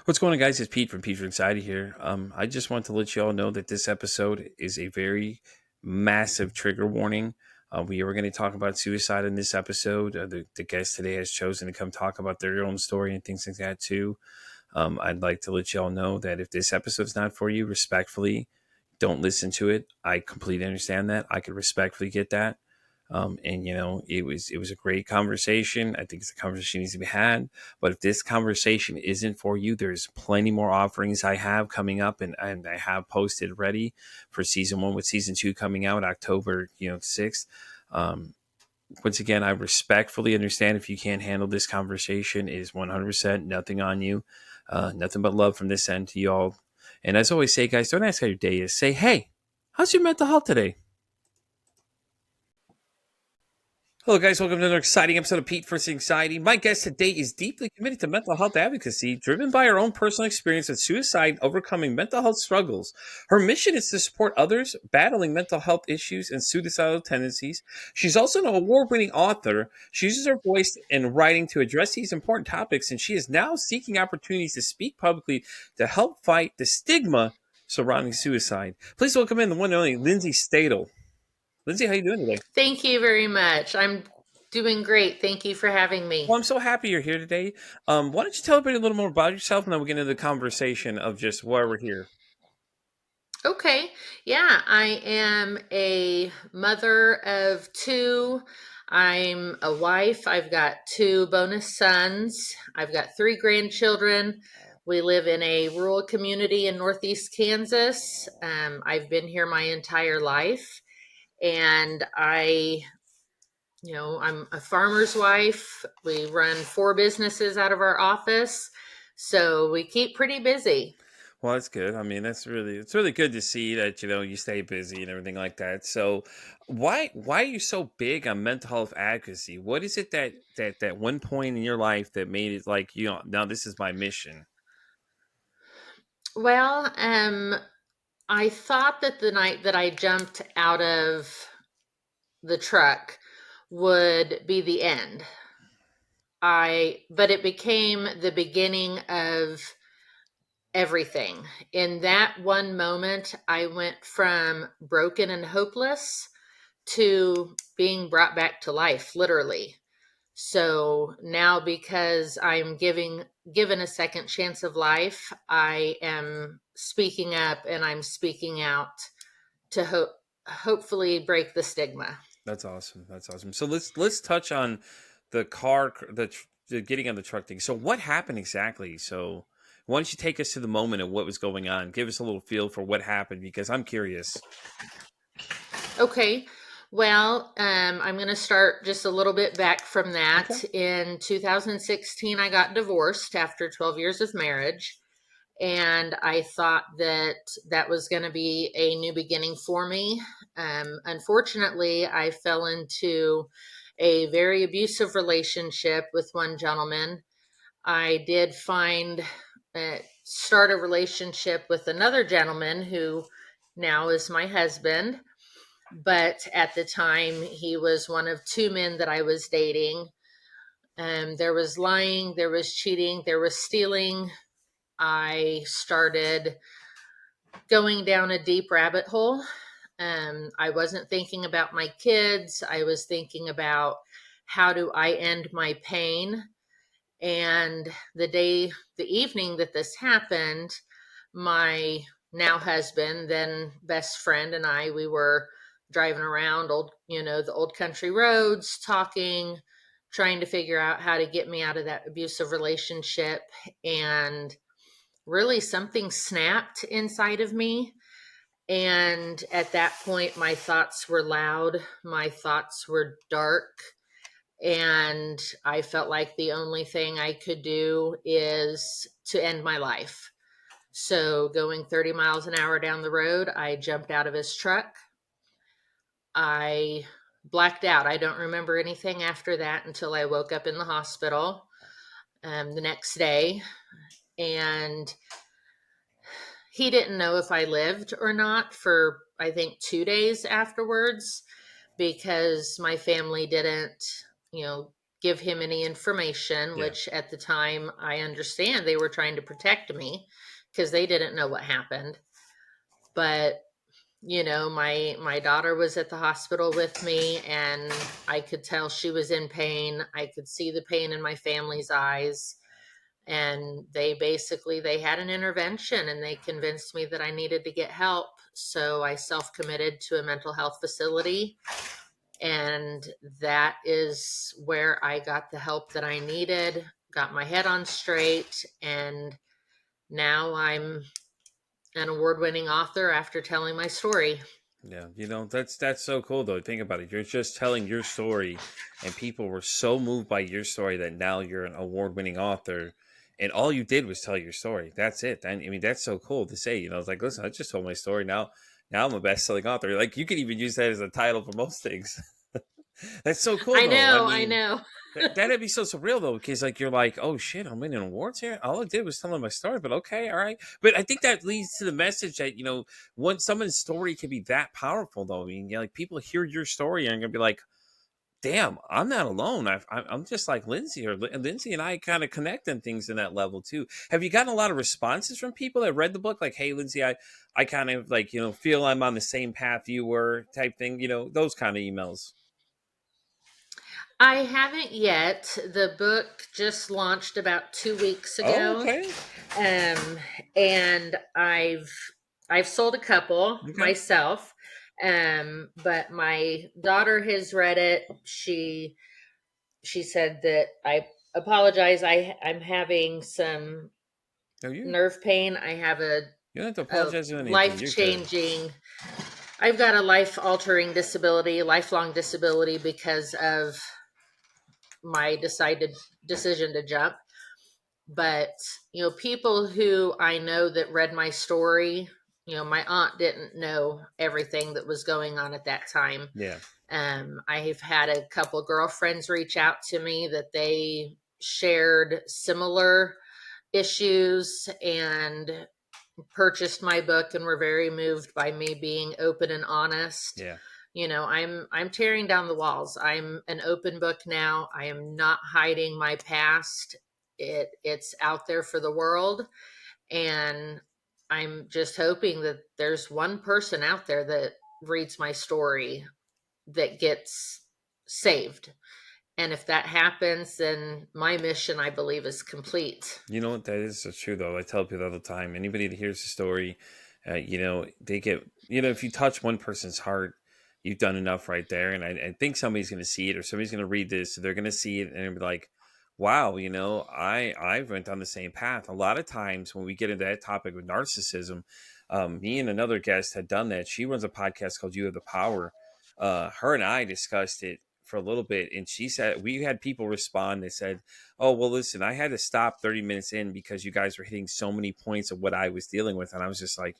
What's going on, guys? It's Pete from Sinxiety here. I just want to let you all know that this episode is a very massive trigger warning. We are going to talk about suicide in this episode. The guest today has chosen to come talk about their own story and things like that too. I'd like to let you all know that if this episode's not for you, respectfully, don't listen to it. I completely understand that. I could respectfully get that. And it was a great conversation. I think it's a conversation needs to be had. But if this conversation isn't for you, there's plenty more offerings I have coming up, and I have posted ready for season 1 with season 2 coming out October 6th. Once again, I respectfully understand if you can't handle this conversation. It is 100% nothing on you, nothing but love from this end to y'all. And as I always say, guys, don't ask how your day is. Say, hey, how's your mental health today? Hello, guys. Welcome to another exciting episode of Pete for Sinxiety. My guest today is deeply committed to mental health advocacy, driven by her own personal experience with suicide and overcoming mental health struggles. Her mission is to support others battling mental health issues and suicidal tendencies. She's also an award-winning author. She uses her voice and writing to address these important topics, and she is now seeking opportunities to speak publicly to help fight the stigma surrounding suicide. Please welcome in the one and only Lindsay Stadel. Lindsay, how you doing today? Thank you very much. I'm doing great. Thank you for having me. Well, I'm so happy you're here today. Why don't you tell everybody a little more about yourself, and then we'll get into the conversation of just why we're here. Okay. Yeah, I am a mother of two. I'm a wife. I've got two bonus sons. I've got three grandchildren. We live in a rural community in Northeast Kansas. I've been here my entire life, and I'm a farmer's wife. We run 4 businesses out of our office, so we keep pretty busy. Well, that's good. I mean, it's really good to see that you stay busy and everything like that. So, why are you so big on mental health advocacy? What is it that one point in your life that made it like now this is my mission? Well, I thought that the night that I jumped out of the truck would be the end. But it became the beginning of everything. In that one moment, I went from broken and hopeless to being brought back to life, literally. So now, because I'm given a second chance of life, I am speaking up and I'm speaking out to hopefully break the stigma. That's awesome. That's awesome. So let's touch on the car, the getting on the truck thing. So what happened exactly? So why don't you take us to the moment of what was going on? Give us a little feel for what happened because I'm curious. Okay. Well, I'm going to start just a little bit back from that. Okay. In 2016, I got divorced after 12 years of marriage. And I thought that that was going to be a new beginning for me. Unfortunately, I fell into a very abusive relationship with one gentleman. I did start a relationship with another gentleman who now is my husband. But at the time, he was one of 2 men that I was dating. There was lying, there was cheating, there was stealing. I started going down a deep rabbit hole. I wasn't thinking about my kids. I was thinking about how do I end my pain. And the evening that this happened, my now husband, then best friend, and we were driving around the old country roads, talking, trying to figure out how to get me out of that abusive relationship. And really something snapped inside of me. And at that point, my thoughts were loud, my thoughts were dark, and I felt like the only thing I could do is to end my life. So, going 30 miles an hour down the road, I jumped out of his truck. I blacked out. I don't remember anything after that until I woke up in the hospital the next day. And he didn't know if I lived or not for, I think, 2 days afterwards, because my family didn't, give him any information, Yeah. which at the time I understand they were trying to protect me because they didn't know what happened. But my daughter was at the hospital with me, and I could tell she was in pain. I could see the pain in my family's eyes, and they had an intervention, and they convinced me that I needed to get help. So I self-committed to a mental health facility, and that is where I got the help that I needed, got my head on straight, and now I'm an award-winning author after telling my story. Yeah, that's so cool though. Think about it. You're just telling your story, and people were so moved by your story that now you're an award-winning author, and all you did was tell your story. That's it. And I mean, that's so cool to say. It's like, listen, I just told my story. Now I'm a best-selling author. Like you could even use that as a title for most things. That's so cool I though. I know, I mean, know. that'd be so surreal though, because like you're like, oh shit, I'm winning awards here. All I did was telling my story, but okay, all right. But I think that leads to the message that when someone's story can be that powerful though. I mean, like people hear your story and gonna be like, damn, I'm not alone. I'm just like Lindsay, or Lindsay and I kind of connect on things in that level too. Have you gotten a lot of responses from people that read the book, like, hey, Lindsay, I kind of like feel I'm on the same path you were, type thing. Those kind of emails. I haven't yet. The book just launched about 2 weeks Oh, ago. okay, Um, and I've sold a couple okay. myself. But my daughter has read it. She said that I apologize. I'm having some No, nerve pain. I have you don't have to a apologize for anything. life You're good. changing. I've got a life altering disability, lifelong disability because of my decided decision to jump. But people who I know that read my story, my aunt didn't know everything that was going on at that time. Yeah, I've had a couple girlfriends reach out to me that they shared similar issues and purchased my book and were very moved by me being open and honest. yeah. I'm tearing down the walls. I'm an open book now. I am not hiding my past. It's out there for the world, and I'm just hoping that there's one person out there that reads my story that gets saved. And if that happens, then my mission, I believe, is complete. You know what? That is so true, though. I tell people all the time. Anybody that hears the story, they get, if you touch one person's heart, you've done enough right there. And I think somebody's going to see it, or somebody's going to read this. So they're going to see it and they'll be like, wow, I went on the same path. A lot of times when we get into that topic with narcissism, me and another guest had done that. She runs a podcast called You Have the Power. Her and I discussed it for a little bit. And she said, we had people respond. They said, oh, well, listen, I had to stop 30 minutes in because you guys were hitting so many points of what I was dealing with. And I was just like,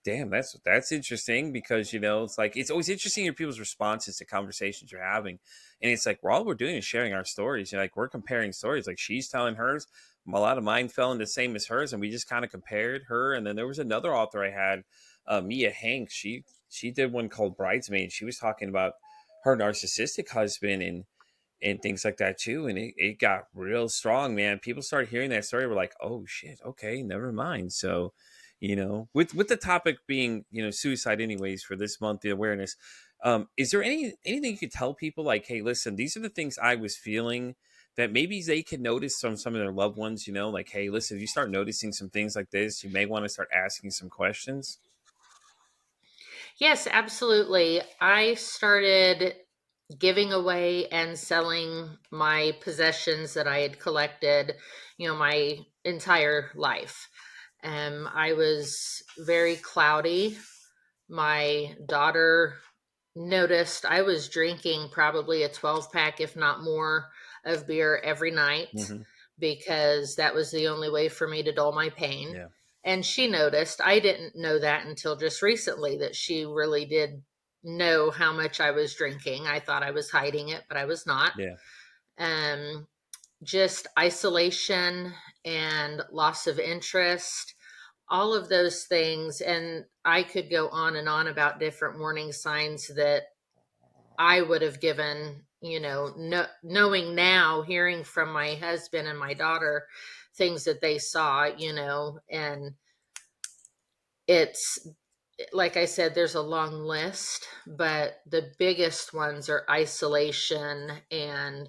damn, that's interesting, because it's like it's always interesting in people's responses to conversations you're having. And it's like, well, all we're doing is sharing our stories. Like we're comparing stories. Like she's telling hers, a lot of mine fell into the same as hers, and we just kind of compared her. And then there was another author I had, Mia Hanks. She did one called Bridesmaid. She was talking about her narcissistic husband and things like that too. And it got real strong, man. People started hearing that story. We're like, oh shit, okay, never mind. So, with the topic being, suicide anyways for this month, the awareness, is there anything you could tell people like, hey, listen, these are the things I was feeling that maybe they can notice from some of their loved ones, like, hey, listen, if you start noticing some things like this, you may want to start asking some questions. Yes, absolutely. I started giving away and selling my possessions that I had collected, my entire life. I was very cloudy. My daughter noticed I was drinking probably a 12 pack, if not more, of beer every night Hmm. because that was the only way for me to dull my pain. Yeah, And she noticed. I didn't know that until just recently that she really did know how much I was drinking. I thought I was hiding it, but I was not. yeah. Um, just isolation and loss of interest, all of those things. And I could go on and on about different warning signs that I would have given knowing now, hearing from my husband and my daughter, things that they saw, and it's like I said, there's a long list, but the biggest ones are isolation and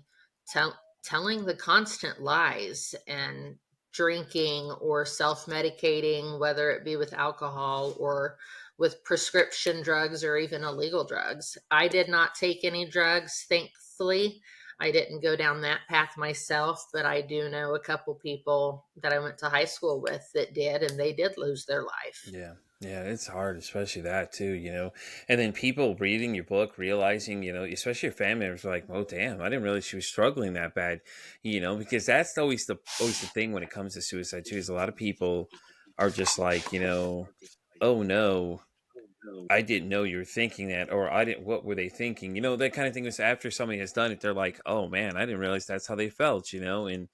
telling the constant lies and drinking or self medicating, whether it be with alcohol or with prescription drugs or even illegal drugs. I did not take any drugs, thankfully. I didn't go down that path myself, but I do know a couple people that I went to high school with that did, and they did lose their life. Yeah. Yeah, it's hard, especially that too, And then people reading your book, realizing, especially your family members are like, oh damn, I didn't realize she was struggling that bad, because that's always the thing when it comes to suicide too, is a lot of people are just like, oh no, I didn't know you were thinking that, or I didn't, what were they thinking? That kind of thing is after somebody has done it, they're like, oh man, I didn't realize that's how they felt, and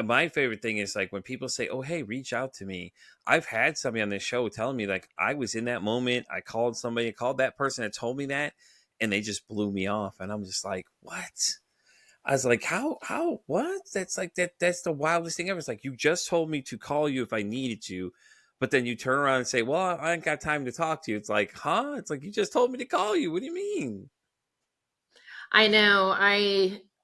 my favorite thing is like when people say, "Oh, hey, reach out to me." I've had somebody on this show telling me like I was in that moment. I called somebody, I called that person that told me that, and they just blew me off. And I'm just like, "What?" I was like, how, what?" That's like that. That's the wildest thing ever. It's like you just told me to call you if I needed to, but then you turn around and say, "Well, I ain't got time to talk to you." It's like, huh? It's like you just told me to call you. What do you mean? I know.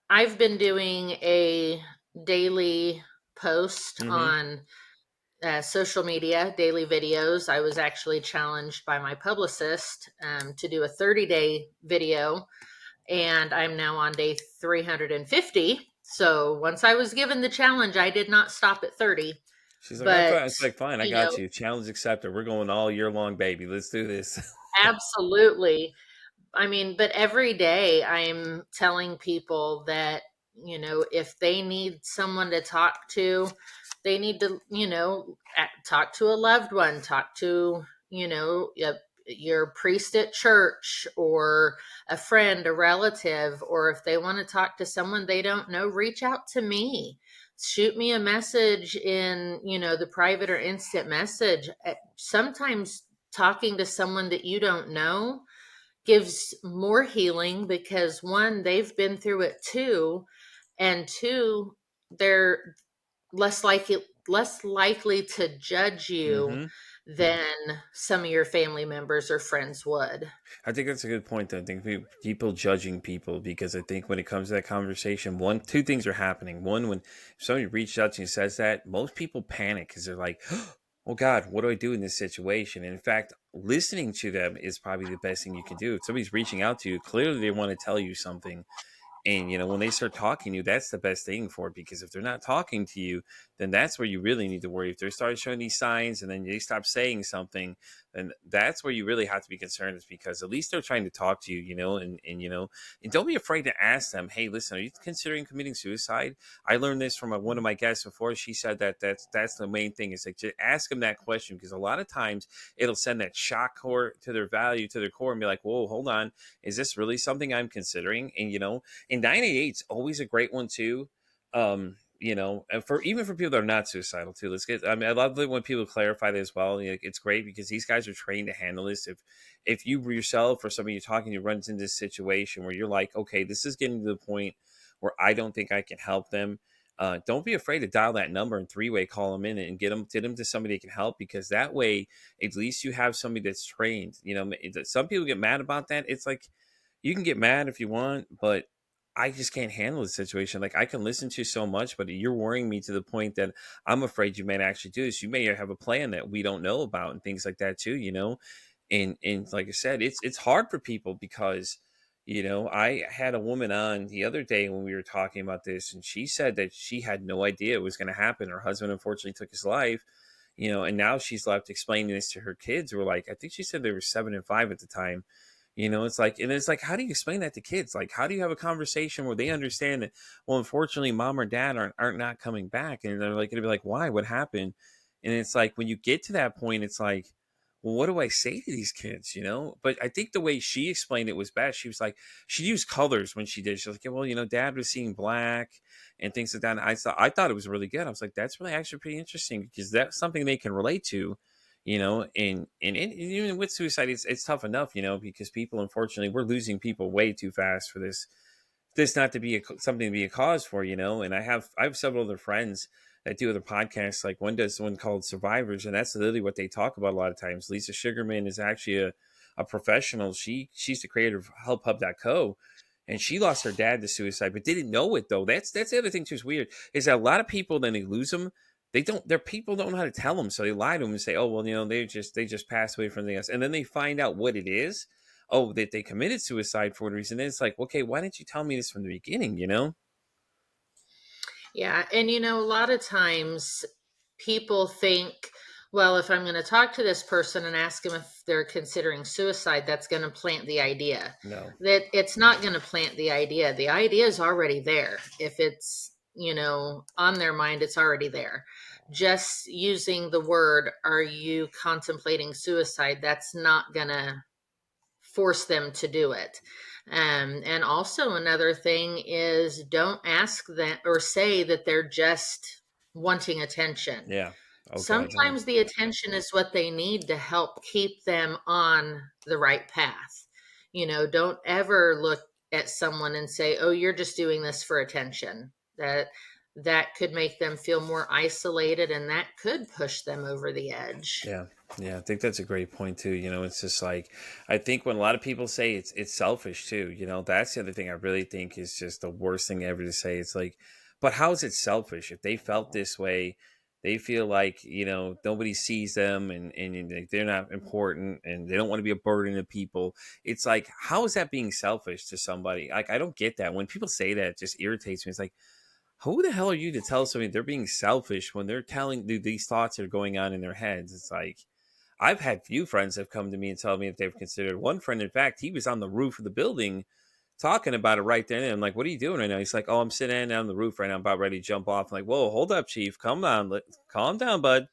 I've been doing a daily post Mm-hmm. on social media, daily videos. I was actually challenged by my publicist to do a 30-day video, and I'm now on day 350. So once I was given the challenge, I did not stop at 30. She's like, But, It's like, fine, I you got know, you. Challenge accepted. We're going all year long, baby. Let's do this. absolutely. I mean, but every day I'm telling people that, if they need someone to talk to, they need to, talk to a loved one, talk to, your priest at church or a friend, a relative, or if they want to talk to someone they don't know, reach out to me. Shoot me a message in, the private or instant message. Sometimes talking to someone that you don't know gives more healing because one, they've been through it too, and two, they're less likely to judge you Hmm. than some of your family members or friends would. I think that's a good point. Though. I think people judging people because I think when it comes to that conversation, two things are happening. One, when somebody reaches out to you and says that, most people panic because they're like, "Oh God, what do I do in this situation?" And in fact, listening to them is probably the best thing you can do. If somebody's reaching out to you, clearly they want to tell you something. And when they start talking to you, that's the best thing for it, because if they're not talking to you, then that's where you really need to worry. If they start showing these signs and then they stop saying something, then that's where you really have to be concerned, is because at least they're trying to talk to you, and don't be afraid to ask them, "Hey, listen, are you considering committing suicide?" I learned this from one of my guests before. She said that that's the main thing, is like just ask them that question, because a lot of times it'll send that shock core to their value, to their core, and be like, "Whoa, hold on, is this really something I'm considering?" And 988 is always a great one too. And for even for people that are not suicidal too. I mean, I love it when people clarify that as well. It's great because these guys are trained to handle this. If you yourself or somebody you're talking to runs into this situation where you're like, okay, this is getting to the point where I don't think I can help them. Don't be afraid to dial that number and three-way call them in and get them to somebody that can help, because that way at least you have somebody that's trained. Some people get mad about that. It's like, you can get mad if you want, but I just can't handle the situation. Like, I can listen to you so much, but you're worrying me to the point that I'm afraid you may actually do this. You may have a plan that we don't know about and things like that too. And like I said, it's hard for people because I had a woman on the other day when we were talking about this, and she said that she had no idea it was going to happen. Her husband unfortunately took his life. And now she's left explaining this to her kids, who were like, I think she said they were 7 and 5 at the time. It's like, how do you explain that to kids? Like, how do you have a conversation where they understand that, well, unfortunately, mom or dad aren't not coming back, and they're like, gonna be like, why? What happened? And it's like, when you get to that point, it's like, well, what do I say to these kids? But I think the way she explained it was best. She was like, she used colors when she did. She was like, yeah, well, dad was seeing black and things like that. And I thought it was really good. I was like, that's really actually pretty interesting, because that's something they can relate to. And even with suicide, it's tough enough, because people, unfortunately, we're losing people way too fast for this this not to be something to be a cause for, and I have several other friends that do other podcasts. Like one does one called Survivors, and that's literally what they talk about a lot of times. Lisa Sugarman is actually a professional. She's the creator of helphub.co, and she lost her dad to suicide but didn't know it. Though that's the other thing too is weird, is that a lot of people, then they lose them, their people don't know how to tell them, so they lie to them and say, oh well, they just passed away from something else, and then they find out what it is. Oh, that they committed suicide for a reason. Then it's like, okay, why didn't you tell me this from the beginning? Yeah. And, a lot of times people think, well, if I'm going to talk to this person and ask them if they're considering suicide, that's going to plant the idea. No. That it's not going to plant the idea. The idea is already there. If it's, on their mind, it's already there. Just using the word, are you contemplating suicide? That's not going to force them to do it. And also, another thing is don't ask them or say that they're just wanting attention. Yeah. Oh God, no. Sometimes the attention is what they need to help keep them on the right path. Don't ever look at someone and say, "Oh, you're just doing this for attention." That could make them feel more isolated, and that could push them over the edge. Yeah. Yeah, I think that's a great point too. It's just like, I think when a lot of people say it's selfish too, that's the other thing I really think is just the worst thing ever to say. It's like, but how is it selfish? If they felt this way, they feel like, nobody sees them, and like, they're not important, and they don't want to be a burden to people. It's like, how is that being selfish to somebody? Like, I don't get that. When people say that, it just irritates me. It's like, who the hell are you to tell somebody they're being selfish when they're telling these thoughts that are going on in their heads? It's like, I've had few friends have come to me and tell me if they've considered. One friend, in fact, he was on the roof of the building talking about it right then. And I'm like, what are you doing right now? He's like, oh, I'm sitting on the roof right now. I'm about ready to jump off. I'm like, whoa, hold up, chief. Calm down. Calm down, bud.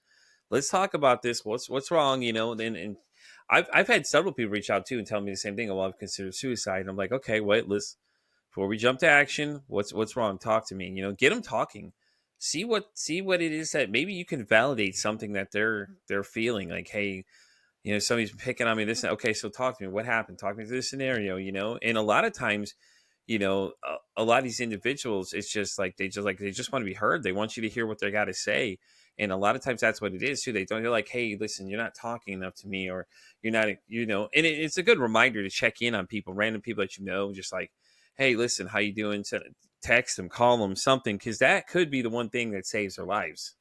Let's talk about this. What's wrong? And I've had several people reach out too and tell me the same thing. Well, I've considered suicide. And I'm like, okay, wait, let's, before we jump to action, what's wrong? Talk to me. Get them talking. See what it is that maybe you can validate something that they're feeling. Like, hey, somebody's picking on me. This, okay, so talk to me. What happened? Talk me through this scenario. And a lot of times, a lot of these individuals, it's just like they just want to be heard. They want you to hear what they got to say. And a lot of times that's what it is too. They're like, hey, listen, you're not talking enough to me, or you're not, and it's a good reminder to check in on people, random people that just like, hey, listen, how you doing? Text them, call them, something, because that could be the one thing that saves their lives.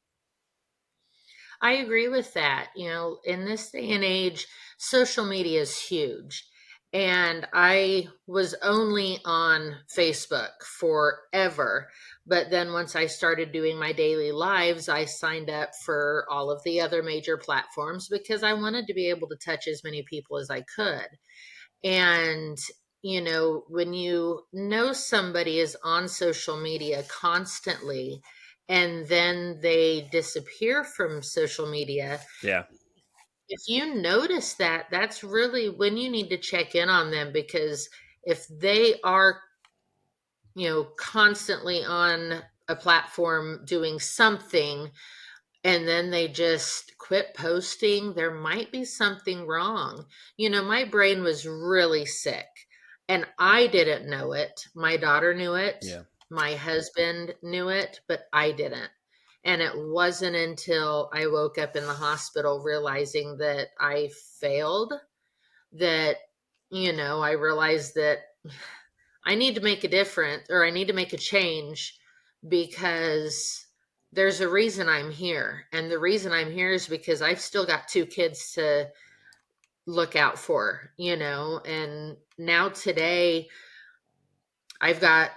I agree with that. In this day and age, social media is huge. And I was only on Facebook forever. But then once I started doing my daily lives, I signed up for all of the other major platforms because I wanted to be able to touch as many people as I could. And, when you know somebody is on social media constantly and then they disappear from social media, Yeah. if you notice that, that's really when you need to check in on them because if they are, constantly on a platform doing something and then they just quit posting, there might be something wrong. My brain was really sick and I didn't know it. My daughter knew it, Yeah. my husband knew it, but I didn't. And it wasn't until I woke up in the hospital realizing that I failed that, I realized that I need to make a difference or I need to make a change because there's a reason I'm here. And the reason I'm here is because I've still got two kids to look out for, and now today I've got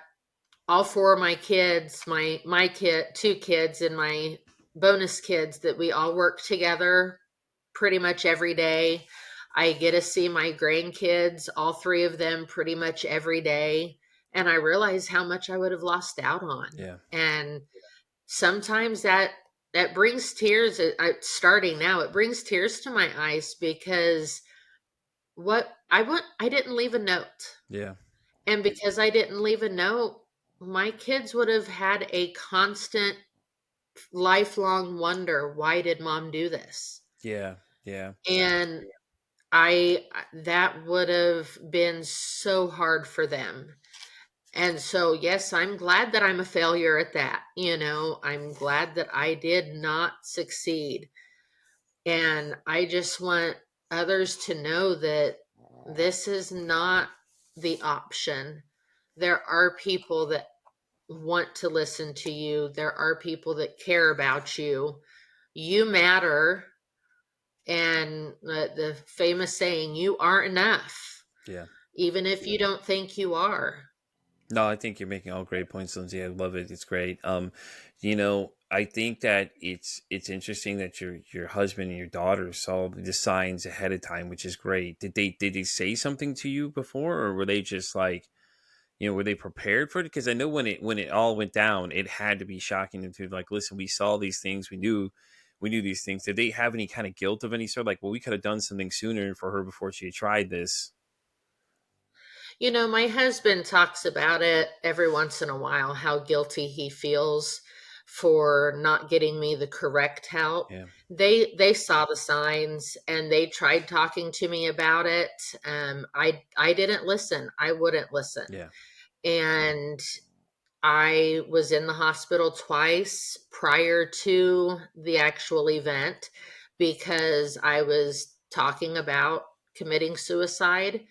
all four of my kids, my kid, two kids and my bonus kids that we all work together pretty much every day. I get to see my grandkids, all three of them, pretty much every day. And I realize how much I would have lost out on. Yeah. And sometimes that brings tears. Starting now, it brings tears to my eyes because I didn't leave a note, Yeah. and because I didn't leave a note, my kids would have had a constant, lifelong wonder: why did mom do this? Yeah. Yeah. And I that would have been so hard for them. And so, yes, I'm glad that I'm a failure at that. I'm glad that I did not succeed. And I just want others to know that this is not the option. There are people that want to listen to you, there are people that care about you. You matter. And the famous saying, you are enough, Yeah. even if you don't think you are. No, I think you're making all great points, Lindsay. I love it. It's great. I think that it's interesting that your husband and your daughter saw the signs ahead of time, which is great. Did they say something to you before, or were they just like, were they prepared for it? Because I know when it all went down, it had to be shocking to like, listen, we saw these things, we knew these things. Did they have any kind of guilt of any sort? Like, well, we could have done something sooner for her before she had tried this. My husband talks about it every once in a while, how guilty he feels for not getting me the correct help. Yeah, They saw the signs and they tried talking to me about it. I didn't listen. I wouldn't listen. yeah. And I was in the hospital twice prior to the actual event because I was talking about committing suicide.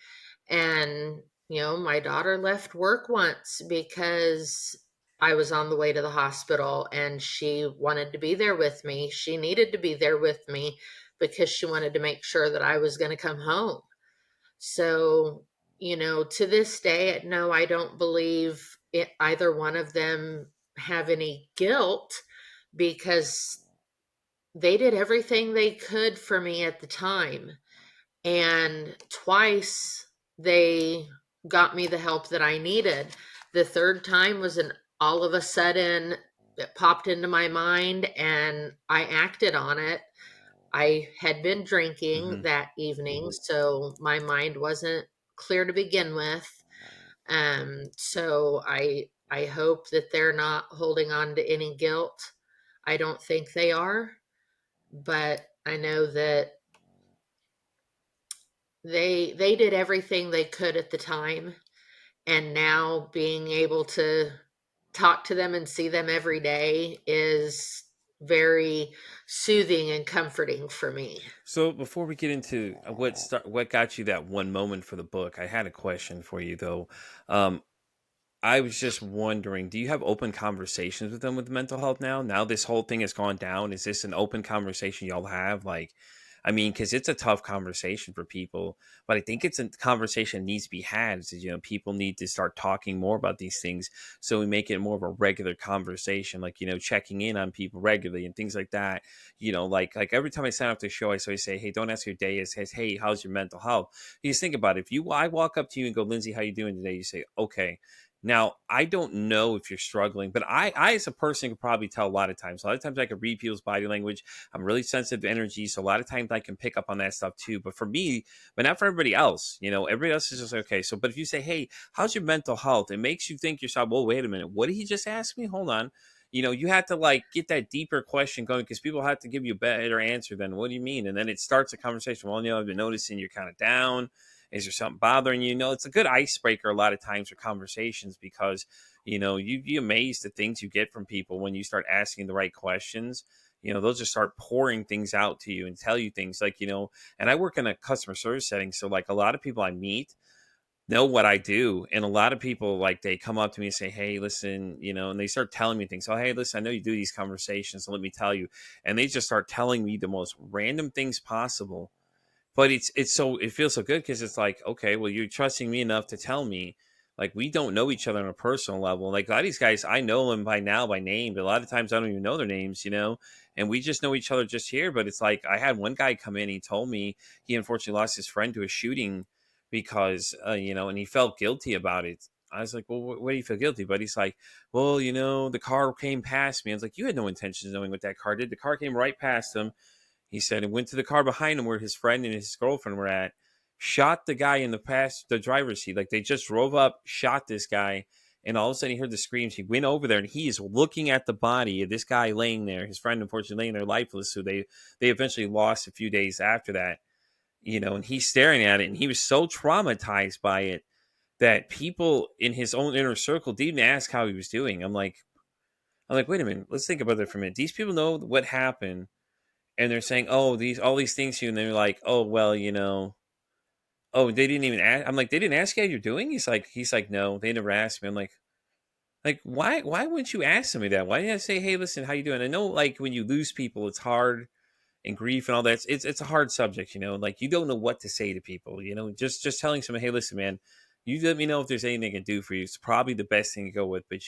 And, my daughter left work once because I was on the way to the hospital and she wanted to be there with me. She needed to be there with me because she wanted to make sure that I was going to come home. So, to this day, no, I don't believe either one of them have any guilt because they did everything they could for me at the time. And twice they got me the help that I needed. The third time was an all of a sudden it popped into my mind and I acted on it. I had been drinking Hmm. that evening, so my mind wasn't clear to begin with. So I hope that they're not holding on to any guilt. I don't think they are, but I know that they did everything they could at the time, and now being able to talk to them and see them every day is very soothing and comforting for me. So before we get into what got you that one moment for the book, I had a question for you though. Um, I was just wondering, do you have open conversations with them with mental health now? Now this whole thing has gone down. Is this an open conversation y'all have? Like, I mean, because it's a tough conversation for people, but I think it's a conversation that needs to be had. Is, people need to start talking more about these things, so we make it more of a regular conversation, like checking in on people regularly and things like that. Like every time I sign up to the show, I always say, hey, don't ask your day. It says, hey, how's your mental health? You just think about it. I walk up to you and go, Lindsay, how you doing today? You say, okay. Now, I don't know if you're struggling, but I as a person could probably tell a lot of times. A lot of times I can read people's body language. I'm really sensitive to energy. So a lot of times I can pick up on that stuff too. But for me, but not for everybody else, everybody else is just like, okay. So, but if you say, hey, how's your mental health? It makes you think yourself, well, wait a minute. What did he just ask me? Hold on. You have to like get that deeper question going because people have to give you a better answer than what do you mean? And then it starts a conversation. Well, I've been noticing you're kind of down. Is there something bothering you? It's a good icebreaker a lot of times for conversations because, you'd be amazed at things you get from people when you start asking the right questions. They'll just start pouring things out to you and tell you things like, and I work in a customer service setting. So, like, a lot of people I meet know what I do. And a lot of people, like, they come up to me and say, hey, listen, and they start telling me things. Oh, hey, listen, I know you do these conversations. So let me tell you. And they just start telling me the most random things possible, but it feels so good because it's like, okay, well, you're trusting me enough to tell me. Like, we don't know each other on a personal level. Like, a lot of these guys, I know them by now by name, but a lot of times I don't even know their names, and we just know each other just here. But it's like, I had one guy come in, he told me he unfortunately lost his friend to a shooting because and he felt guilty about it. I was like, well, what do you feel guilty? But he's like, well, the car came past me. I was like, you had no intention of knowing what that car did. The car came right past him. He said it went to the car behind him where his friend and his girlfriend were at, shot the guy in the driver's seat. Like, they just drove up, shot this guy, and all of a sudden he heard the screams. He went over there and he is looking at the body of this guy laying there. His friend, unfortunately, laying there lifeless. So they eventually lost a few days after that. And he's staring at it, and he was so traumatized by it that people in his own inner circle didn't ask how he was doing. I'm like, wait a minute, let's think about that for a minute. These people know what happened, and they're saying, oh, these all these things to you, and they're like, oh, well, oh, they didn't even ask. I'm like, they didn't ask you how you're doing. He's like, no, they never asked me. I'm like, why wouldn't you ask somebody that? Why didn't I say, hey, listen, how you doing? I know, like, when you lose people, it's hard, and grief and all that. It's a hard subject, like you don't know what to say to people. Just telling someone, hey, listen, man, you let me know if there's anything I can do for you. It's probably the best thing to go with. But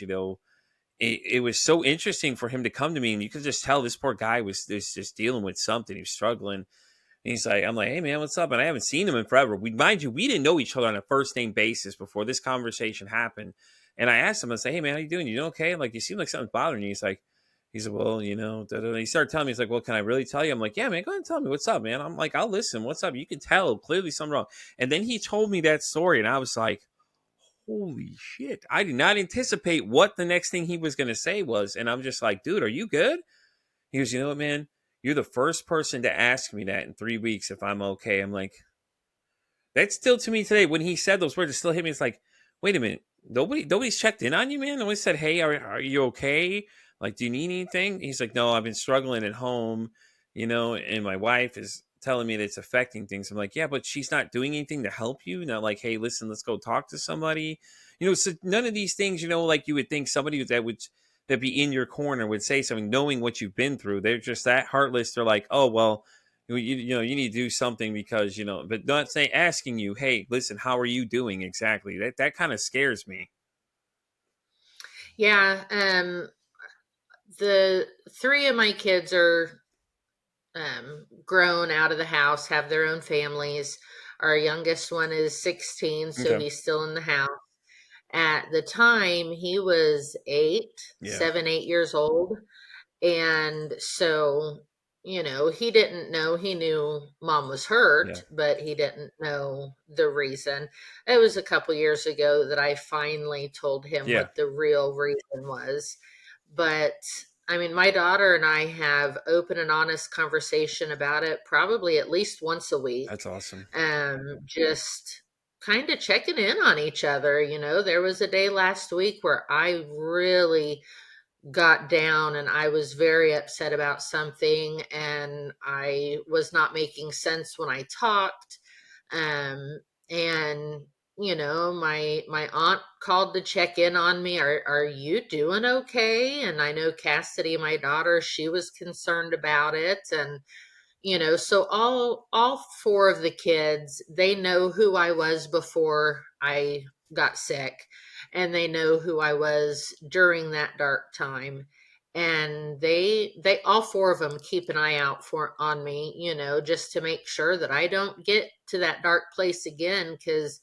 it was so interesting for him to come to me, and you could just tell this poor guy was just dealing with something. He was struggling. And I'm like, hey man, what's up? And I haven't seen him in forever. Mind you, we didn't know each other on a first name basis before this conversation happened. And I asked him, I say, hey man, how you doing? You doing okay? Like, you seem like something's bothering you. He said, well, da, da, da. He started telling me, he's like, well, can I really tell you? I'm like, yeah, man, go ahead and tell me what's up, man. I'm like, I'll listen. What's up? You can tell clearly something wrong. And then he told me that story, and I was like, holy shit. I did not anticipate what the next thing he was going to say was. And I'm just like, dude, are you good? He goes, you know what, man? You're the first person to ask me that in 3 weeks if I'm okay. I'm like, that's still to me today. When he said those words, it still hit me. It's like, wait a minute. Nobody's checked in on you, man. Nobody said, hey, are you okay? Like, do you need anything? He's like, no, I've been struggling at home, and my wife is telling me that it's affecting things. I'm like, yeah, but she's not doing anything to help you. Not like, hey, listen, let's go talk to somebody. So none of these things, like you would think somebody that be in your corner would say something, knowing what you've been through. They're just that heartless. They're like, oh, well, you need to do something because but not say asking you, hey, listen, how are you doing exactly? That kind of scares me. Yeah. The three of my kids are grown out of the house, have their own families. Our youngest one is 16, so Okay. he's still in the house. At the time, he was Yeah. 8 years old. And so, he didn't know. He knew mom was Yeah. hurt, but he didn't know the reason. It was a couple years ago that I finally told him Yeah. what the real reason was. But I mean, my daughter and I have open and honest conversation about it probably at least once a week. That's awesome. Just kind of checking in on each other. There was a day last week where I really got down and I was very upset about something and I was not making sense when I talked. Um, and my aunt called to check in on me. Are you doing okay? And I know Cassidy, my daughter, she was concerned about it. And so all four of the kids, they know who I was before I got sick, and they know who I was during that dark time. And they all four of them keep an eye out for on me, just to make sure that I don't get to that dark place again. Because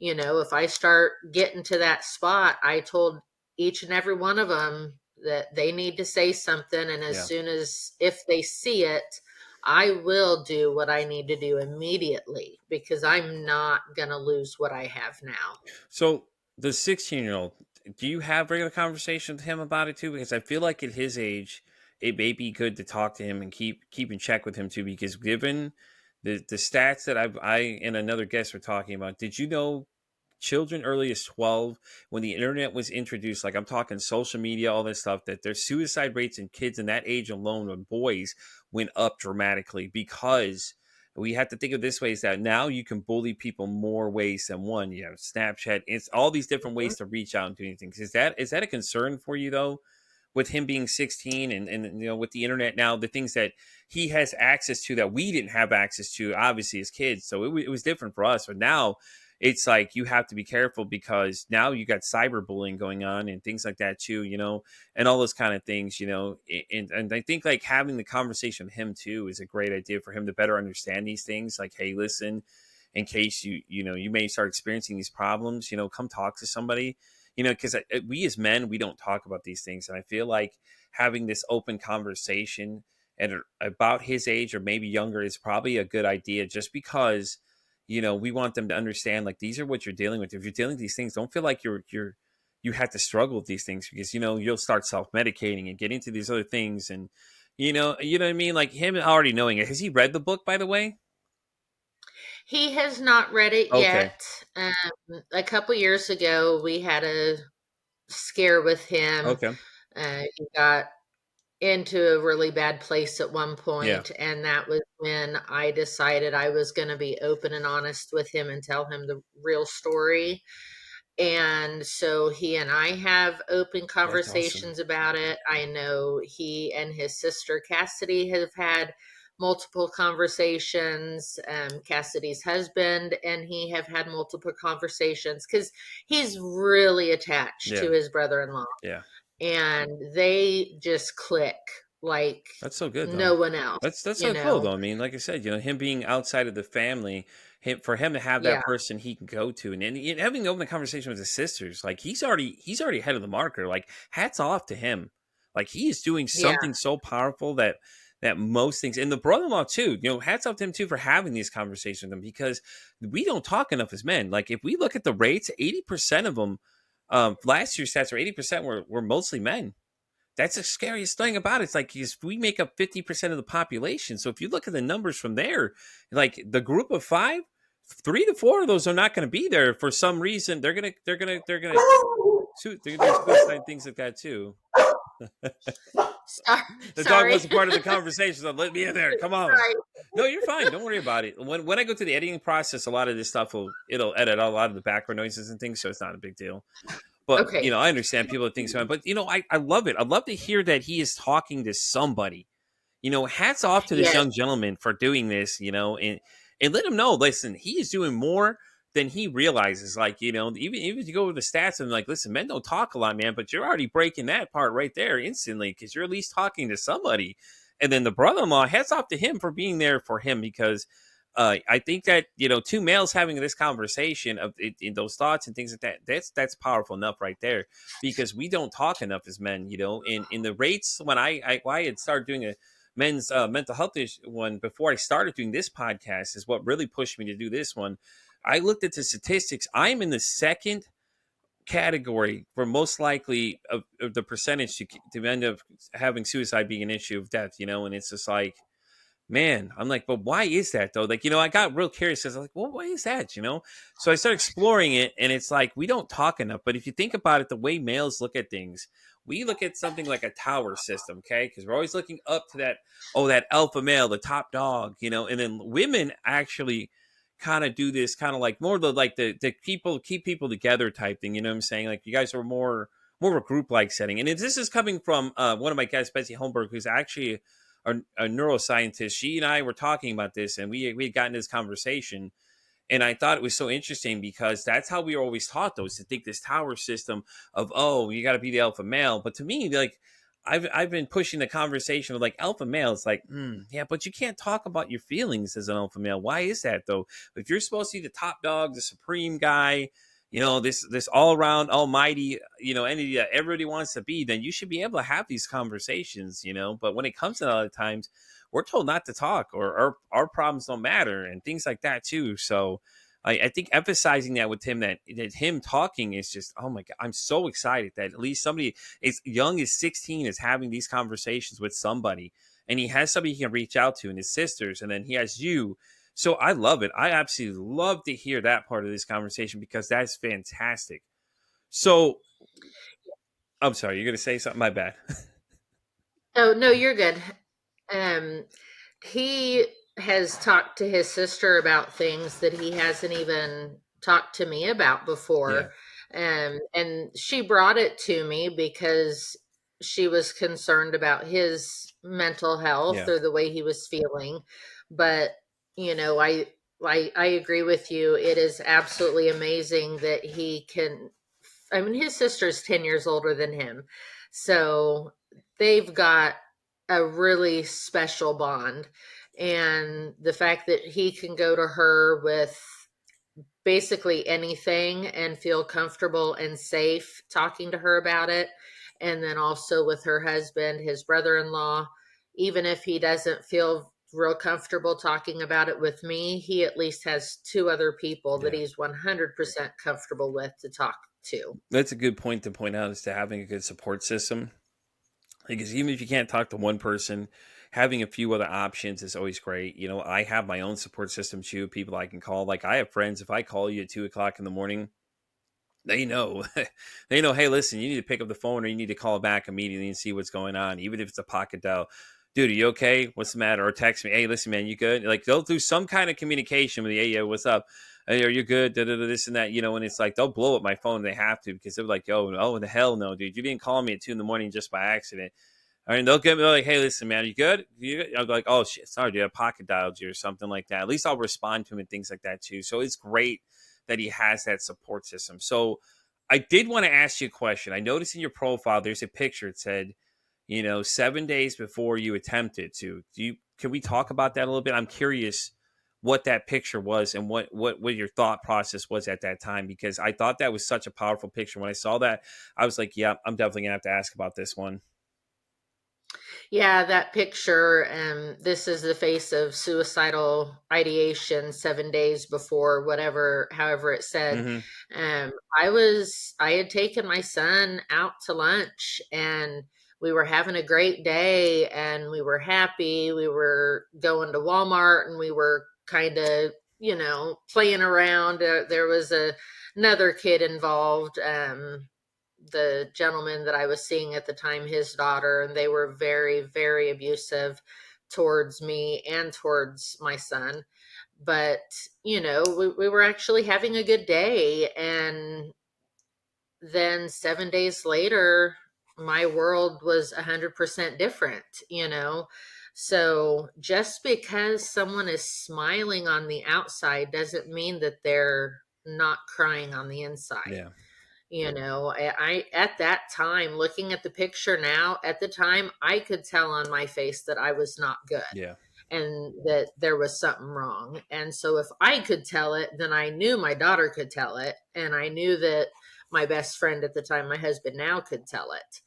if I start getting to that spot, I told each and every one of them that they need to say something, and as Yeah. soon as if they see it, I will do what I need to do immediately, because I'm not going to lose what I have now. So the 16-year-old, do you have regular conversations with him about it too? Because I feel like at his age, it may be good to talk to him and keep in check with him too. Because given the stats that I and another guest were talking about, did you know children early as 12, when the internet was introduced, like I'm talking social media, all this stuff, that their suicide rates in kids in that age alone, or boys, went up dramatically? Because we have to think of this way, is that now you can bully people more ways than one. You have Snapchat, it's all these different ways to reach out and do anything. Is that a concern for you though, with him being 16, and with the internet now, the things that he has access to that we didn't have access to, obviously, as kids? So it was different for us, but now it's like you have to be careful, because now you got cyberbullying going on and things like that too, and all those kind of things, and I think like having the conversation with him too is a great idea for him to better understand these things. Like, hey, listen, in case you may start experiencing these problems, come talk to somebody, because we as men, we don't talk about these things. And I feel like having this open conversation and about his age or maybe younger is probably a good idea, just because we want them to understand, like, these are what you're dealing with. If you're dealing with these things, don't feel like you have to struggle with these things, because you'll start self-medicating and get into these other things. And you know what I mean, like him already knowing it. Has he read the book, by the way? He has not read it Okay. yet. A couple years ago, we had a scare with him. Okay. He got into a really bad place at one Yeah. point, and that was when I decided I was going to be open and honest with him and tell him the real story. And so he and I have open That's awesome. conversations about it. I know he and his sister Cassidy have had multiple conversations. Cassidy's husband and he have had multiple conversations because he's really attached Yeah. to his brother in law, Yeah. and they just click like That's so good though. no one else, That's you so cool know? though. I mean, like I said, him being outside of the family, for him to have Yeah, that person he can go to, and having open conversation with his sisters, like he's already ahead of the marker. Like hats off to him. Like he is doing yeah, something so powerful that most things, and the brother-in-law too. Hats off to him too for having these conversations with them, because we don't talk enough as men. Like if we look at the rates, 80% of them, last year's stats were 80% were mostly men. That's the scariest thing about it. It's like we make up 50% of the population. So if you look at the numbers from there, like the group of five, 3 to 4 of those are not going to be there for some reason. They're gonna do suicide things like that too. The dog sorry. wasn't part of the conversation, so let me in there. Come on. Sorry. No, you're fine. Don't worry about it. When I go through the editing process, a lot of this stuff it'll edit out a lot of the background noises and things, so it's not a big deal. But Okay. I understand people that think so. But I love it. I love to hear that he is talking to somebody. Hats off to this Yes. young gentleman for doing this. And let him know. Listen, he is doing more than he realizes. Like even if you go with the stats and like, listen, men don't talk a lot, man, but you're already breaking that part right there instantly because you're at least talking to somebody. And then the brother-in-law, hats off to him for being there for him because I think that two males having this conversation of in those thoughts and things like that. That's powerful enough right there because we don't talk enough as men. In the rates when I had started doing a men's mental health one before I started doing this podcast is what really pushed me to do this one. I looked at the statistics. I'm in the second category for most likely of the percentage to end up having suicide being an issue of death. And it's just like man, I'm like, but why is that though? Like, I got real curious. I was like, well, why is that? So I started exploring it, and it's like we don't talk enough. But if you think about it, the way males look at things, we look at something like a tower system, okay? Because we're always looking up to that alpha male, the top dog, and then women actually kind of do this kind of like more the people keep people together type thing. You know what I'm saying? Like you guys are more of a group like setting. And this is coming from one of my guests, Betsy Holmberg, who's actually a neuroscientist. She and I were talking about this, and we had gotten this conversation. And I thought it was so interesting because that's how we were always taught, though, is to think this tower system of, oh, you got to be the alpha male. But to me, like, I've been pushing the conversation of like alpha male. It's like, yeah, but you can't talk about your feelings as an alpha male. Why is that though? If you're supposed to be the top dog, the supreme guy, this all around almighty, entity that everybody wants to be, then you should be able to have these conversations. But when it comes to other times, we're told not to talk or our problems don't matter and things like that too. So I think emphasizing that with him, that him talking is just, oh my God, I'm so excited that at least somebody as young as 16 is having these conversations with somebody, and he has somebody he can reach out to and his sisters, and then he has you. So I love it. I absolutely love to hear that part of this conversation because that's fantastic. So I'm sorry, you're going to say something? My bad. Oh, no, you're good. Um, he has talked to his sister about things that he hasn't even talked to me about Yeah. before. And she brought it to me because she was concerned about his mental health Yeah. or the way he was feeling. But, you know, I agree with you. It is absolutely amazing that he can. I mean, his sister's 10 years older than him. So they've got a really special bond. And the fact that he can go to her with basically anything and feel comfortable and safe talking to her about it. And then also with her husband, his brother in law, even if he doesn't feel real comfortable talking about it with me, he at least has two other people that Yeah. he's 100% comfortable with to talk to. That's a good point to point out is to having a good support system. Because even if you can't talk to one person, having a few other options is always great. I have my own support system too, people I can call. Like I have friends, if I call you at 2 o'clock in the morning, they know, they know, hey, listen, you need to pick up the phone or you need to call back immediately and see what's going on, even if it's a pocket dial. Dude, are you okay? What's the matter? Or text me, hey, listen, man, you good? Like they'll do some kind of communication with you, hey, yeah, what's up? Hey, are you good? Da, da, da, this and that, and it's like they'll blow up my phone. They have to because they're like, yo, oh, the hell no, dude. You didn't call me at 2 in the morning just by accident. I mean, they'll get me like, hey, listen, man, you good? I'll be like, oh, shit, sorry, dude, I pocket dialed you or something like that. At least I'll respond to him and things like that too. So it's great that he has that support system. So I did want to ask you a question. I noticed in your profile there's a picture. It said, 7 days before you attempted to. Can we talk about that a little bit? I'm curious what that picture was and what your thought process was at that time, because I thought that was such a powerful picture. When I saw that, I was like, yeah, I'm definitely gonna have to ask about this one. Yeah, that picture, this is the face of suicidal ideation 7 days before, whatever, however it said. Hmm. Um, I had taken my son out to lunch and we were having a great day and we were happy. We were going to Walmart and we were kind of, playing around. There was another kid involved. The gentleman that I was seeing at the time, his daughter, and they were very, very abusive towards me and towards my son. But, we were actually having a good day. And then 7 days later, my world was 100% different, So just because someone is smiling on the outside doesn't mean that they're not crying on the inside. Yeah, I at that time, looking at the picture now, at the time, I could tell on my face that I was not good yeah, and that there was something wrong. And so if I could tell it, then I knew my daughter could tell it. And I knew that my best friend at the time, my husband now, could tell it.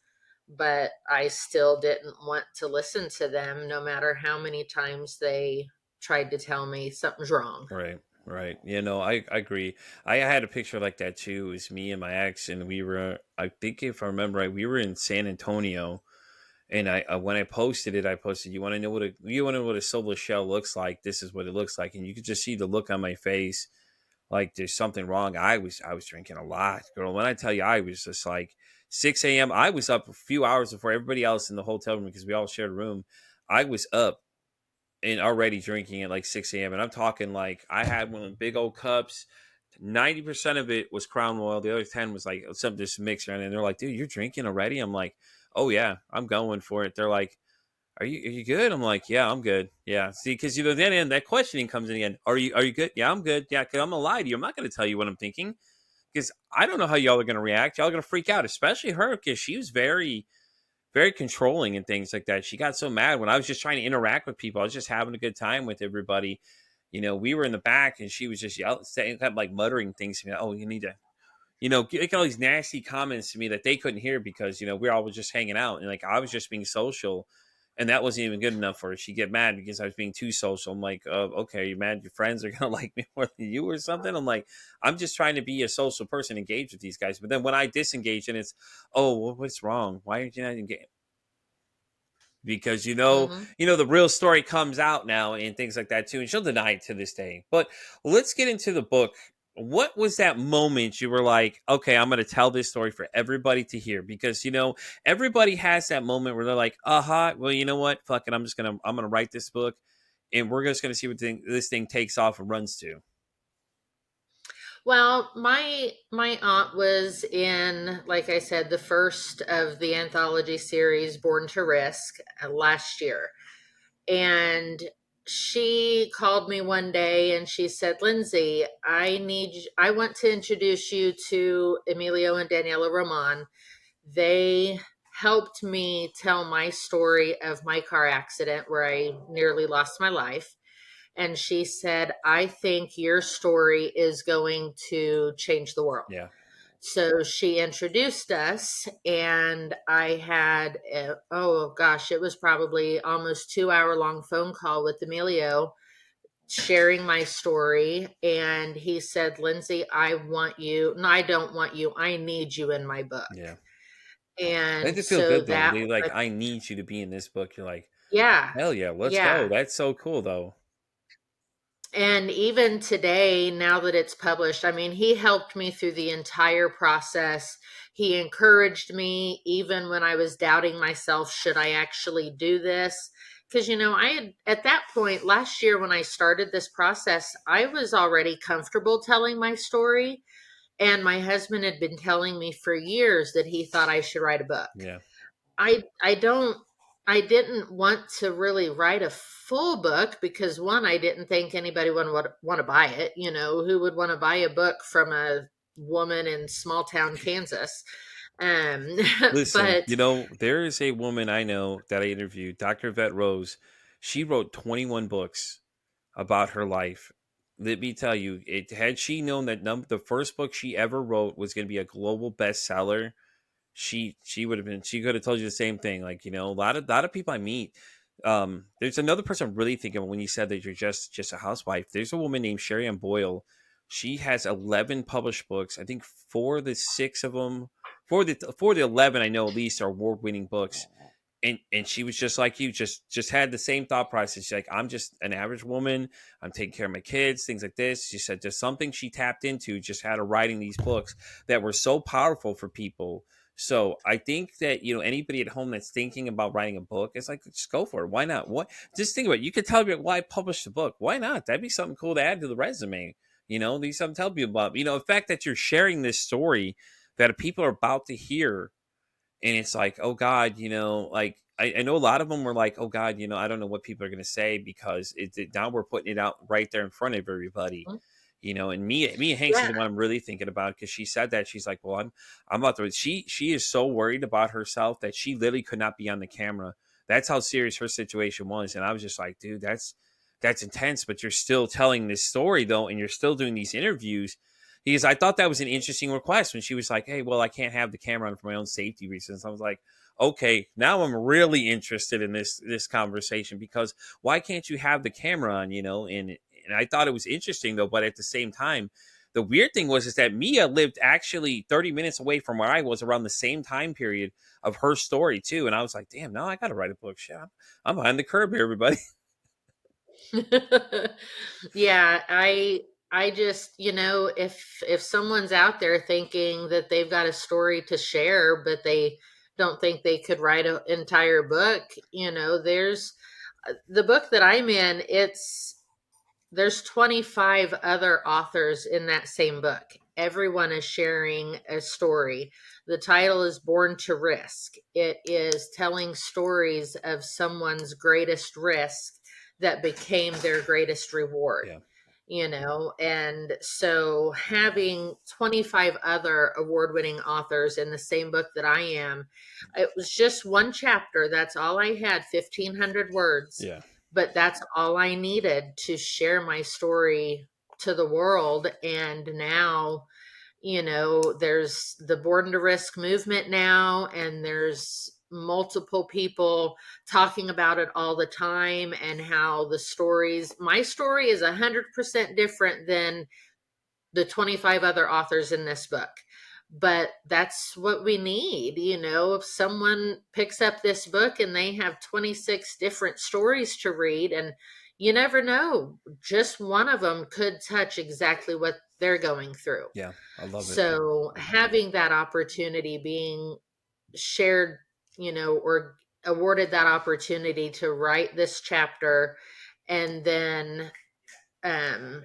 But I still didn't want to listen to them, no matter how many times they tried to tell me something's wrong. right, right. I agree. I had a picture like that too. It was me and my ex, and we were, I think if I remember right, we were in San Antonio. And when I posted it, I posted, you want to know what a solo shell looks like? This is what it looks like, and you could just see the look on my face, like there's something wrong. I was drinking a lot, girl. When I tell you, I was just like 6 a.m. I was up a few hours before everybody else in the hotel room because we all shared a room. I was up and already drinking at like 6 a.m. And I'm talking like I had one of the big old cups. 90% of it was Crown Royal. The other 10 was like some just mixer. And they're like, dude, you're drinking already? I'm like, oh yeah, I'm going for it. They're like, are you good? I'm like, yeah, I'm good. Yeah. See, because then that questioning comes in again. Are you good? Yeah, I'm good. Yeah, because I'm gonna lie to you. I'm not gonna tell you what I'm thinking because I don't know how y'all are gonna react. Y'all are gonna freak out, especially her, because she was very, very controlling and things like that. She got so mad when I was just trying to interact with people. I was just having a good time with everybody. We were in the back and she was just yelling, saying, kept like muttering things to me. Oh, you need to, making all these nasty comments to me that they couldn't hear because, we all was just hanging out and like I was just being social and that wasn't even good enough for her. She'd get mad because I was being too social. I'm like, okay, you mad your friends are gonna like me more than you or something? I'm like, I'm just trying to be a social person, engage with these guys. But then when I disengage and it's, oh, what's wrong? Why aren't you not engaged? Because Hmm. the real story comes out now and things like that too, and she'll deny it to this day. But let's get into the book. What was that moment you were like, okay, I'm going to tell this story for everybody to hear? Because everybody has that moment where they're like, well, you know what, fuck it, I'm gonna write this book and we're just gonna see what this thing takes off and runs to. Well, my aunt was in, like I said, the first of the anthology series, Born to Risk, last year. And she called me one day and she said, Lindsay, I want to introduce you to Emilio and Daniela Roman. They helped me tell my story of my car accident where I nearly lost my life. And she said, I think your story is going to change the world. Yeah, So she introduced us, and I had, oh gosh, it was probably almost 2 hour long phone call with Emilio sharing my story. And he said, Lindsay, I want you. No, I don't want you. I need you in my book. yeah. That And did feel so good though. that They like, I need you to be in this book. You're like, Yeah. Hell yeah, let's go. Yeah. That's so cool, though. And even today, now that it's published, I mean, he helped me through the entire process. He encouraged me even when I was doubting myself, should I actually do this? Because, I had, at that point last year when I started this process, I was already comfortable telling my story. And my husband had been telling me for years that he thought I should write a book. Yeah. I don't I didn't want to really write a full book because one, I didn't think anybody would want to buy it. Who would want to buy a book from a woman in small town Kansas? Um, Listen, but there is a woman I know that I interviewed, Dr. Vet Rose. She wrote 21 books about her life. Let me tell you, it had she known that the first book she ever wrote was going to be a global bestseller, she would have been, she could have told you the same thing. Like, a lot of people I meet, there's another person I'm really thinking of when you said that you're just a housewife. There's a woman named Sherry Ann Boyle. She has 11 published books. I think four of the six of them, for the 11 I know at least, are award-winning books. And she was just like you, just had the same thought process. She's like, I'm just an average woman, I'm taking care of my kids, things like this. She said just something she tapped into, just had her writing these books that were so powerful for people. So I think that, anybody at home that's thinking about writing a book, it's like, just go for it. Why not? What Just think about it. You could tell me why I published a book. Why not? That'd be something cool to add to the resume. These something to tell people about. The fact that you're sharing this story that people are about to hear, and it's like, oh God, like I know a lot of them were like, oh God, I don't know what people are going to say, because now we're putting it out right there in front of everybody. And Mia Hanks is yeah. the one I'm really thinking about, because she said that, she's like, well, I'm about to, she is so worried about herself that she literally could not be on the camera. That's how serious her situation was. And I was just like, dude, that's intense, but you're still telling this story though, and you're still doing these interviews. Because I thought that was an interesting request when she was like, hey, well, I can't have the camera on for my own safety reasons. I was like, okay, now I'm really interested in this conversation, because why can't you have the camera on, and I thought it was interesting though, but at the same time, the weird thing was is that Mia lived actually 30 minutes away from where I was around the same time period of her story too. And I was like, damn, now I got to write a book. Shit, I'm behind the curb here, everybody. Yeah, I just, if someone's out there thinking that they've got a story to share, but they don't think they could write an entire book, there's the book that I'm in, there's 25 other authors in that same book. Everyone is sharing a story. The title is Born to Risk. It is telling stories of someone's greatest risk that became their greatest reward. Yeah. And so having 25 other award winning authors in the same book that I am, it was just one chapter. That's all I had, 1,500 words, Yeah. but that's all I needed to share my story to the world. And now, there's the Born to Risk movement now, and there's multiple people talking about it all the time, and how my story is 100% different than the 25 other authors in this book. But that's what we need. If someone picks up this book and they have 26 different stories to read, and you never know, just one of them could touch exactly what they're going through. Yeah. I love it. So having that opportunity, being shared, or awarded that opportunity to write this chapter, and then um,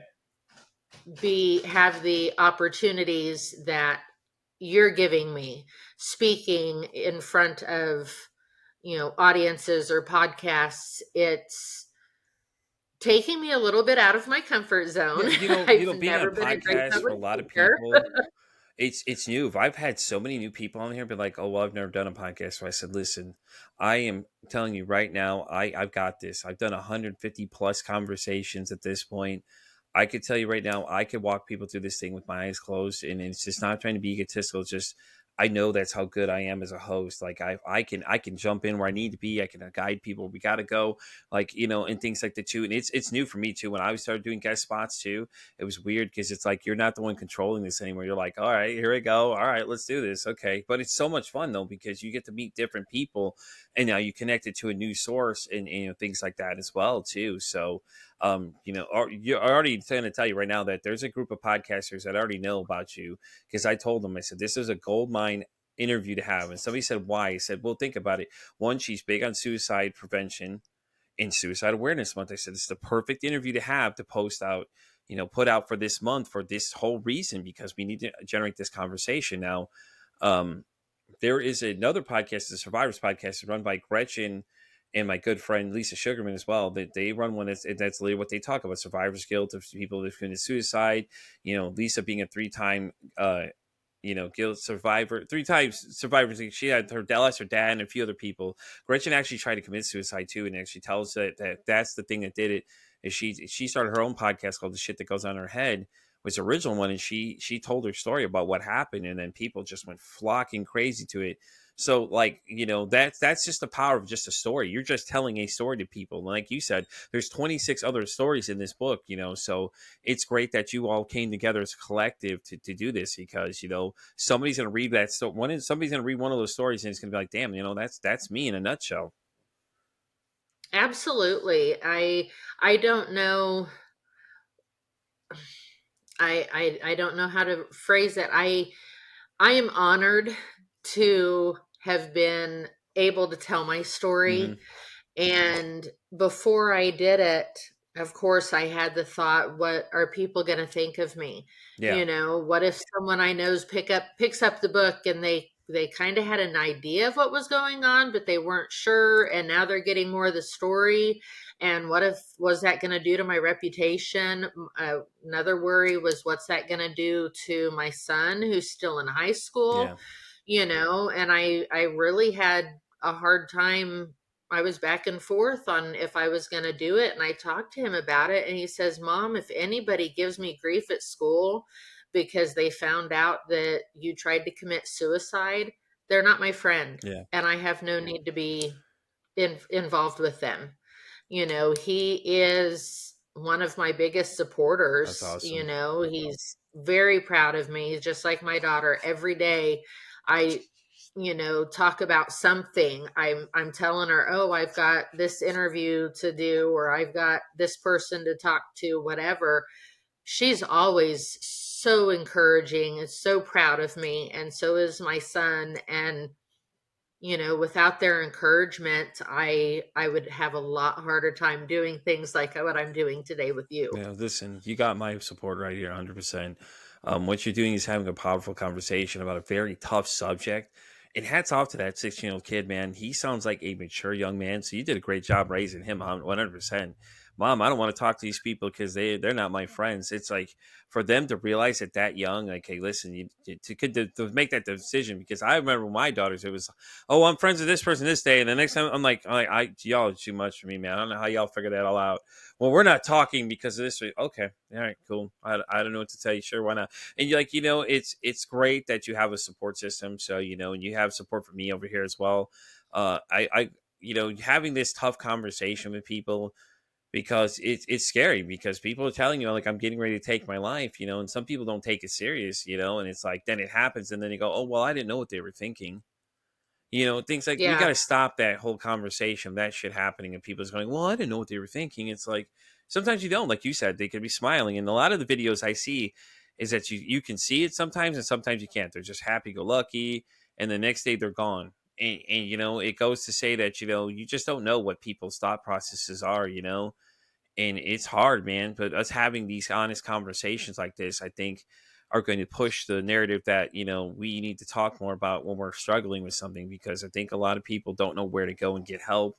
be have the opportunities that you're giving me, speaking in front of audiences or podcasts. It's taking me a little bit out of my comfort Yeah. zone. You know, I've being on never a been a great podcast for public a lot of speaker. people, it's new. I've had so many new people on here be like, oh, well, I've never done a podcast. So I said, listen, I am telling you right now, I've got this. I've done 150 plus conversations at this point. I could tell you right now, I could walk people through this thing with my eyes closed, and it's just not trying to be egotistical. It's just I know that's how good I am as a host. Like I can jump in where I need to be. I can guide people where we got to go, like, and things like that too. And it's new for me too. When I started doing guest spots too, it was weird because it's like you're not the one controlling this anymore. You're like, all right, here we go. All right, let's do this. Okay, but it's so much fun though because you get to meet different people, and now you connect it to a new source and things like that as well too. So you're already trying to tell you right now that there's a group of podcasters that already know about you because I told them, I said, this is a gold mine interview to have. And somebody said, why? I said, well, think about it. One, she's big on suicide prevention and Suicide Awareness Month. I said, this is the perfect interview to have to post out, put out for this month for this whole reason, because we need to generate this conversation. Now, um, there is another podcast, the Survivors podcast, run by Gretchen and my good friend Lisa Sugarman as well. That they run one that's literally what they talk about: survivor's guilt of people who've committed suicide. Lisa being a three-time, guilt survivor, three times survivor. She had her Dallas, her dad, and a few other people. Gretchen actually tried to commit suicide too, and actually tells that that's the thing that did it. Is she started her own podcast called "The Shit That Goes on Her Head." Was the original one, and she told her story about what happened, and then people just went flocking crazy to it. So, like, that's just the power of just a story. You're just telling a story to people. And like you said, there's 26 other stories in this book, so it's great that you all came together as a collective to do this, because somebody's going to read that somebody's going to read one of those stories, and it's going to be like, damn, that's me in a nutshell. Absolutely. I don't know. I don't know how to phrase it. I am honored to have been able to tell my Hmm. story. And before I did it, of course, I had the thought, what are people going to think of me? Yeah. What if someone I know's picks up the book and they kind of had an idea of what was going on, but they weren't sure, and now they're getting more of the story. And what if was that going to do to my reputation? Another worry was, what's that going to do to my son who's still in high school? Yeah. And I really had a hard time. I was back and forth on if I was going to do it. And I talked to him about it. And he says, Mom, if anybody gives me grief at school because they found out that you tried to commit suicide, they're not my friend. Yeah. And I have no need to be involved with them. He is one of my biggest That's supporters. awesome. He's very proud of me. He's just like my daughter. Every day I talk about something. I'm telling her, "Oh, I've got this interview to do, or I've got this person to talk to, whatever." She's always so encouraging and so proud of me, and so is my son. And without their encouragement, I would have a lot harder time doing things like what I'm doing today with you. Yeah, listen, you got my support right here, 100%. What you're doing is having a powerful conversation about a very tough subject. And hats off to that 16-year-old kid, man. He sounds like a mature young man. So you did a great job raising him, 100%. Mom, I don't want to talk to these people because they're not my friends. It's like for them to realize at that young, like, hey, listen, to make that decision. Because I remember my daughters, it was, oh, I'm friends with this person this day, and the next time y'all are too much for me, man. I don't know how y'all figure that all out. Well, we're not talking because of this. Okay, all right, cool. I don't know what to tell you. Sure, why not? And you're like, it's great that you have a support system. So and you have support from me over here as well. Having this tough conversation with people, because it's scary, because people are telling you, like, I'm getting ready to take my life, and some people don't take it serious, and it's like then it happens, and then you go, oh well, I didn't know what they were thinking. Things like we got Yeah, to stop that whole conversation, that shit happening, and people's going, well, I didn't know what they were thinking. It's like sometimes you don't, like you said, they could be smiling. And a lot of the videos I see is that you can see it sometimes, and sometimes you can't. They're just happy go lucky, and the next day they're gone. And it goes to say that you just don't know what people's thought processes are, and it's hard, man. But us having these honest conversations like this, I think, are going to push the narrative that we need to talk more about when we're struggling with something, because I think a lot of people don't know where to go and get help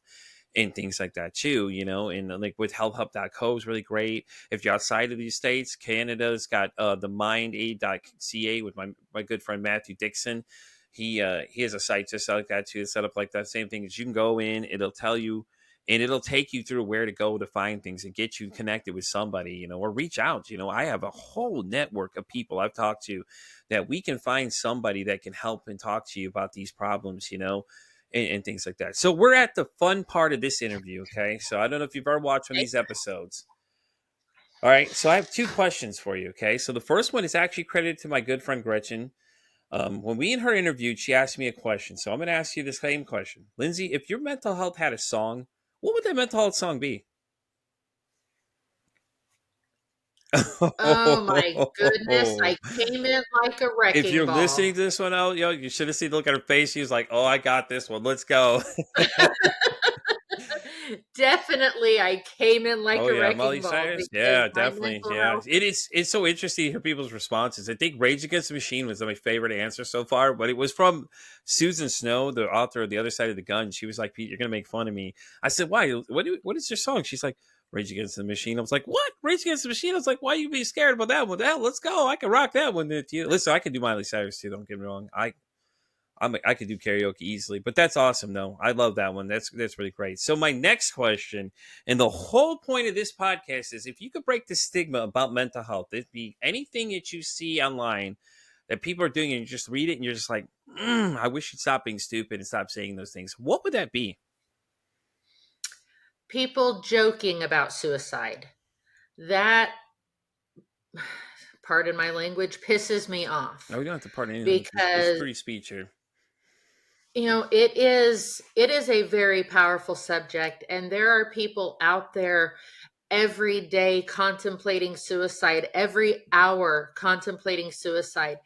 and things like that too, and like with healthhelp.co is really great. If you're outside of these states, Canada's got the mindaid.ca with my good friend Matthew Dixon. He has a site just like that too, set up like that. Same thing as you can go in, it'll tell you and it'll take you through where to go to find things and get you connected with somebody, or reach out. I have a whole network of people I've talked to that we can find somebody that can help and talk to you about these problems, and things like that. So we're at the fun part of this interview. Okay. So I don't know if you've ever watched one of these episodes. All right. So I have two questions for you. Okay. So the first one is actually credited to my good friend Gretchen. When we and her interviewed, she asked me a question. So I'm going to ask you the same question. Lindsay, if your mental health had a song, what would that mental health song be? Oh my goodness, I came in like a If wrecking you're listening ball. to this one out, you should have seen the look at her face. She was like, "Oh, I got this one. Let's go." Definitely, I came in like Oh a yeah, wrecking Molly ball Cyrus. because Yeah, my definitely. mental Yeah, health. it's so interesting to hear people's responses. I think Rage Against the Machine was my favorite answer so far, but it was from Susan Snow, the author of The Other Side of the Gun. She was like, "Pete, you're gonna make fun of me." I said, "Why? What is your song?" She's like, "Rage Against the Machine." I was like, "What? Rage Against the Machine?" I was like, "Why are you being scared about that one? Hell, let's go. I can rock that one." Listen, I can do Miley Cyrus too. Don't get me wrong. I could do karaoke easily, but that's awesome though. I love that one. That's really great. So my next question, and the whole point of this podcast is, if you could break the stigma about mental health, it'd be anything that you see online that people are doing, and you just read it, and you're just like, I wish you'd stop being stupid and stop saying those things. What would that be? People joking about suicide. That, pardon my language, pisses me No, off we don't have to pardon anything. It's because free speech here. it is a very powerful subject, and there are people out there every day contemplating suicide, every hour contemplating suicide.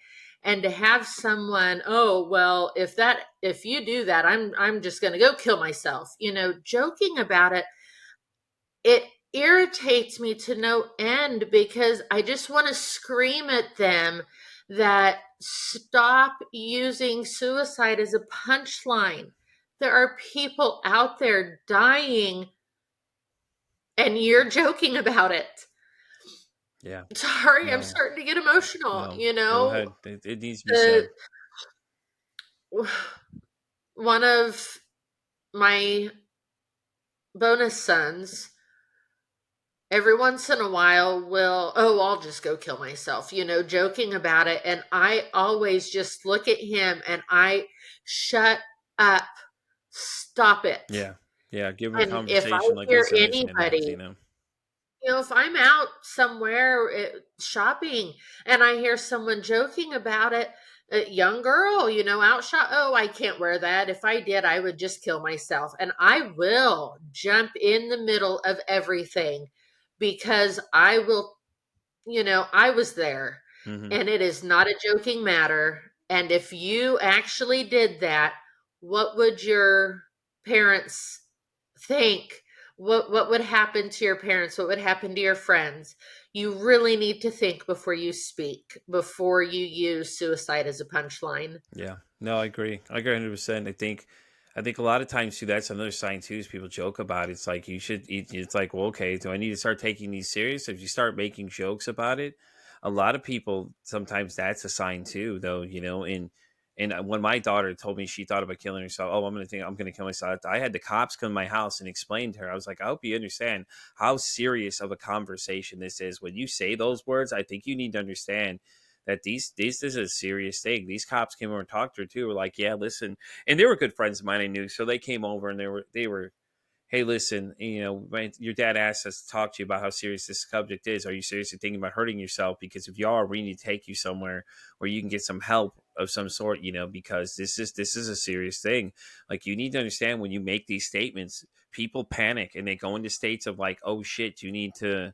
And to have someone, oh well, if you do that, I'm just going to go kill myself, joking about it. It irritates me to no end because I just want to scream at them that stop using suicide as a punchline. There are people out there dying and you're joking about it. Yeah. Sorry, I'm No. starting to get emotional. No. Go ahead. It needs to be The said. one of my bonus sons every once in a while will, oh, I'll just go kill myself, joking about it. And I always just look at him and I shut up, stop it. Yeah. Yeah. Give them a And if I conversation. Like, hear listen, anybody, man. if I'm out somewhere shopping and I hear someone joking about it, a young girl, out shop, oh, I can't wear that. If I did, I would just kill myself. And I will jump in the middle of everything because I was there Mm-hmm. and it is not a joking matter. And if you actually did that, what would your parents think? What would happen to your parents? What would happen to your friends? You really need to think before you speak, before you use suicide as a punchline. Yeah, no, I agree. I agree 100%. I think a lot of times too. That's another sign too. Is people joke about it. It's like you should. It's like, well, okay, do I need to start taking these serious? If you start making jokes about it, a lot of people sometimes that's a sign too, though. And when my daughter told me she thought about killing herself, oh, I'm gonna kill myself. I had the cops come to my house and explain to her. I was like, I hope you understand how serious of a conversation this is. When you say those words, I think you need to understand that this is a serious thing. These cops came over and talked to her too. Were like, yeah, listen, and they were good friends of mine I knew, so they came over and they were, hey, listen, your dad asked us to talk to you about how serious this subject is. Are you seriously thinking about hurting yourself? Because if you are, we need to take you somewhere where you can get some help of some sort, because this is a serious thing. Like, you need to understand, when you make these statements, people panic and they go into states of like, oh shit, you need to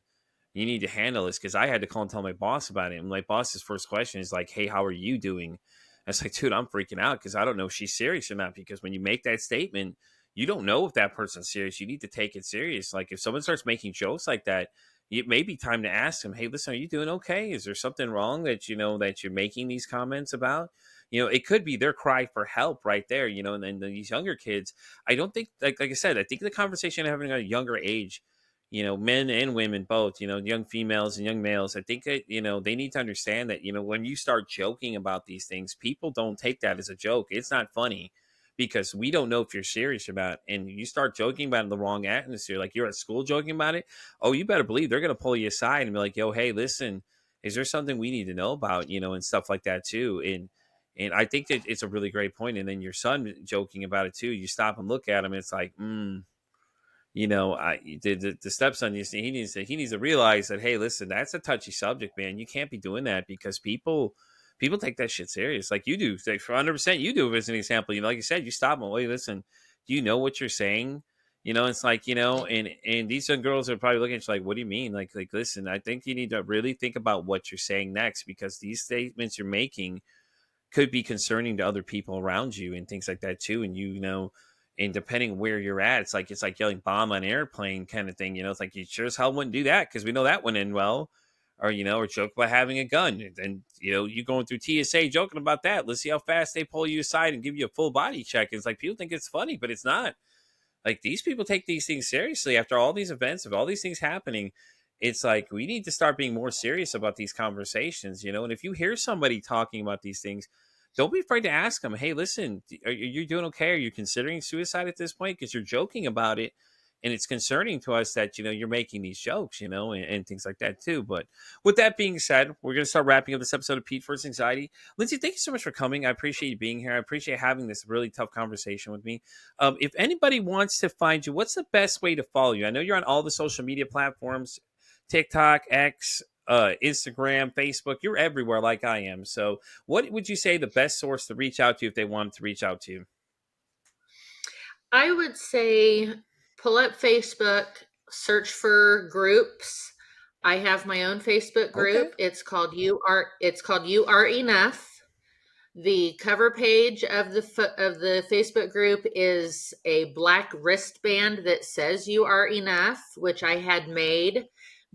handle this, because I had to call and tell my boss about it. And my boss's first question is like, hey, how are you doing? I was like, dude, I'm freaking out because I don't know if she's serious or not. Because when you make that statement, you don't know if that person's serious. You need to take it serious. Like, if someone starts making jokes like that, it may be time to ask them, hey, listen, are you doing okay? Is there something wrong that that you're making these comments about? It could be their cry for help right there. And then these younger kids, I don't think, like I said, I think the conversation having at a younger age, men and women both, young females and young males, I think that, they need to understand that, when you start joking about these things, people don't take that as a joke. It's not funny. because we don't know if you're serious about it. And you start joking about it in the wrong atmosphere, like you're at school joking about it. Oh, you better believe they're going to pull you aside and be like, yo, hey, listen, is there something we need to know about, and stuff like that too. And I think that it's a really great point. And then your son joking about it too. You stop and look at him, and it's like, the stepson, he needs to realize that, hey, listen, that's a touchy subject, man. You can't be doing that because people take that shit serious, like you do. Like, for 100%, you do. As an example, like you said, you stop them. Wait, listen, do you know what you're saying? It's like, and these young girls are probably looking at you like, what do you mean? Like, listen, I think you need to really think about what you're saying next, because these statements you're making could be concerning to other people around you and things like that too. And and depending where you're at, it's like yelling bomb on an airplane kind of thing. It's like, you sure as hell wouldn't do that, because we know that went in well. Or joke about having a gun. And then, you going through TSA joking about that. Let's see how fast they pull you aside and give you a full body check. It's like, people think it's funny, but it's not. Like, these people take these things seriously after all these events, of all these things happening. It's like, we need to start being more serious about these conversations. And if you hear somebody talking about these things, don't be afraid to ask them, hey, listen, are you doing okay? Are you considering suicide at this point? Because you're joking about it, and it's concerning to us that you're making these jokes, and things like that too. But with that being said, we're going to start wrapping up this episode of Pete First Anxiety. Lindsay, thank you so much for coming. I appreciate you being here. I appreciate having this really tough conversation with me. If anybody wants to find you, what's the best way to follow you? I know you're on all the social media platforms: TikTok, X, Instagram, Facebook. You're everywhere like I am. So what would you say the best source to reach out to if they wanted to reach out to you? I would say pull up Facebook, search for groups. I have my own Facebook Okay. group. It's called You Are Enough. The cover page of the Facebook group is a black wristband that says "You Are Enough," which I had made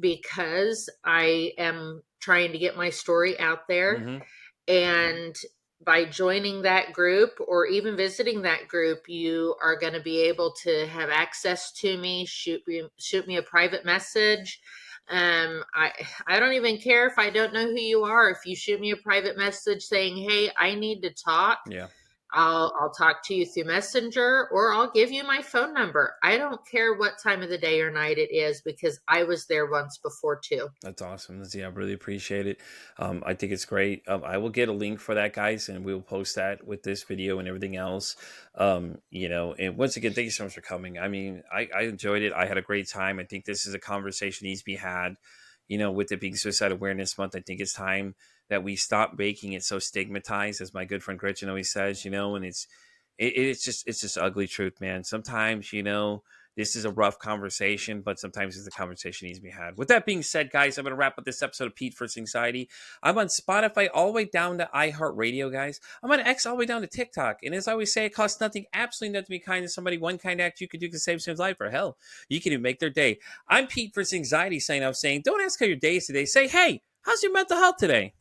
because I am trying to get my story out there. Mm-hmm. And by joining that group or even visiting that group, you are going to be able to have access to me, shoot me a private message. I don't even care if I don't know who you are. If you shoot me a private message saying, "Hey, I need to talk," Yeah. I'll talk to you through Messenger, or I'll give you my phone number. I don't care what time of the day or night it is, because I was there once before too. That's awesome. Lindsay, I really appreciate it. I think it's great. I will get a link for that, guys, and we'll post that with this video and everything else. And once again, thank you so much for coming. I mean, I enjoyed it. I had a great time. I think this is a conversation that needs to be had. With it being Suicide Awareness Month, I think it's time that we stop making it so stigmatized, as my good friend Gretchen always says. And it's just ugly truth, man. Sometimes, this is a rough conversation, but sometimes it's a conversation that needs to be had. With that being said, guys, I'm going to wrap up this episode of Pete First Anxiety. I'm on Spotify all the way down to iHeartRadio, guys. I'm on X all the way down to TikTok. And as I always say, it costs nothing, absolutely nothing to be kind to somebody. One kind act you could do to save someone's life, or hell, you can even make their day. I'm Pete First Anxiety saying, don't ask how your day is today. Say, hey, how's your mental health today?